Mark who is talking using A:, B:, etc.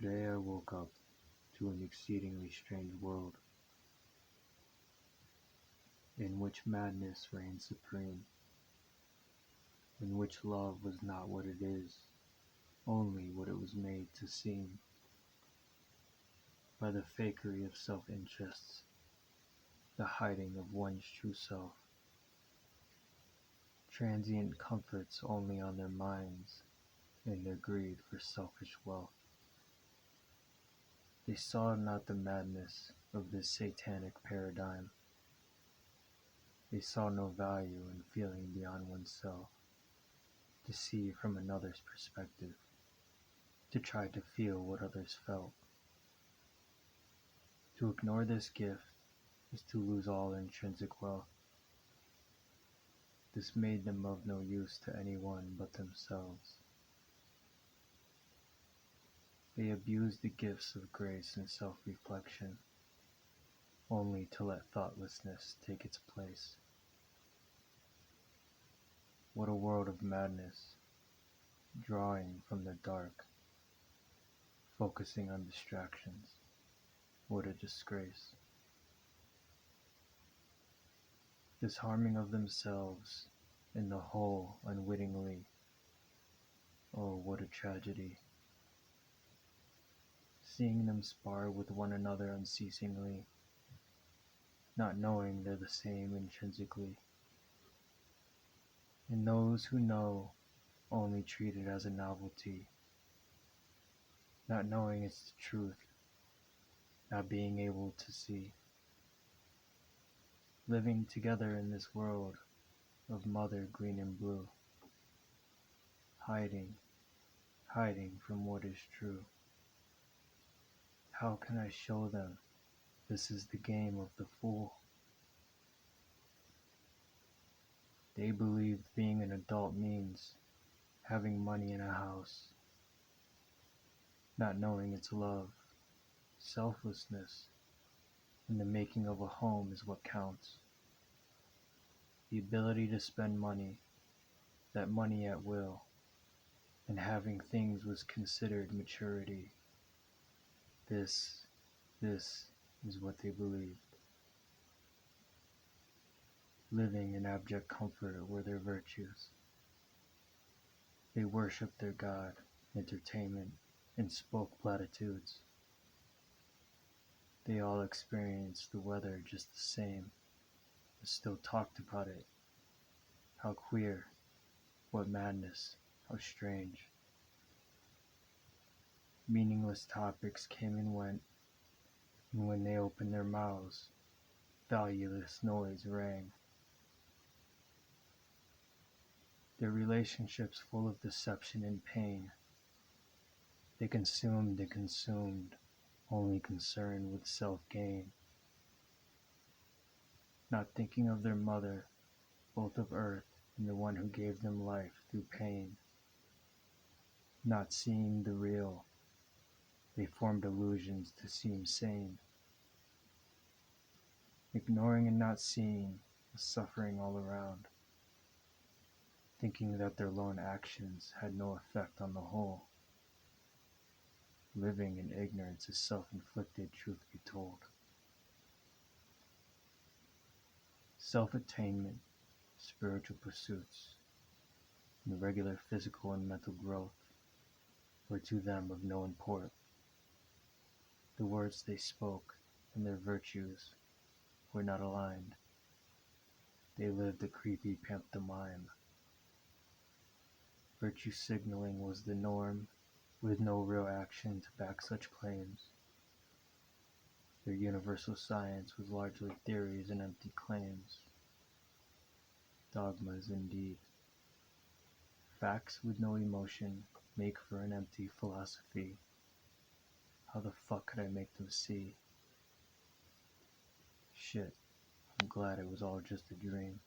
A: Today I woke up to an exceedingly strange world, in which madness reigned supreme, in which love was not what it is, only what it was made to seem, by the fakery of self-interests, the hiding of one's true self, transient comforts only on their minds, in their greed for selfish wealth. They saw not the madness of this satanic paradigm. They saw no value in feeling beyond oneself, to see from another's perspective, to try to feel what others felt. To ignore this gift is to lose all intrinsic wealth. This made them of no use to anyone but themselves. They abused the gifts of grace and self-reflection, only to let thoughtlessness take its place. What a world of madness, drawing from the dark, focusing on distractions. What a disgrace. This harming of themselves in the whole unwittingly. Oh, what a tragedy. Seeing them spar with one another unceasingly, not knowing they're the same intrinsically. And those who know only treat it as a novelty, not knowing it's the truth, not being able to see. Living together in this world of mother green and blue, hiding from what is true. How can I show them this is the game of the fool? They believe being an adult means having money in a house, not knowing it's love, selflessness, and the making of a home is what counts. The ability to spend money, that money at will, and having things was considered maturity. This is what they believed. Living in abject comfort were their virtues. They worshipped their God, entertainment, and spoke platitudes. They all experienced the weather just the same, but still talked about it. How queer, what madness, how strange. Meaningless topics came and went, and when they opened their mouths, valueless noise rang. Their relationships full of deception and pain. They consumed and consumed, only concerned with self-gain. Not thinking of their mother, both of earth and the one who gave them life through pain. Not seeing the real, they formed illusions to seem sane. Ignoring and not seeing the suffering all around. Thinking that their lone actions had no effect on the whole. Living in ignorance is self-inflicted, truth be told. Self-attainment, spiritual pursuits, and regular physical and mental growth were to them of no import. The words they spoke and their virtues were not aligned. They lived a creepy pantomime. Virtue signaling was the norm, with no real action to back such claims. Their universal science was largely theories and empty claims. Dogmas indeed. Facts with no emotion make for an empty philosophy. How the fuck could I make them see? Shit, I'm glad it was all just a dream.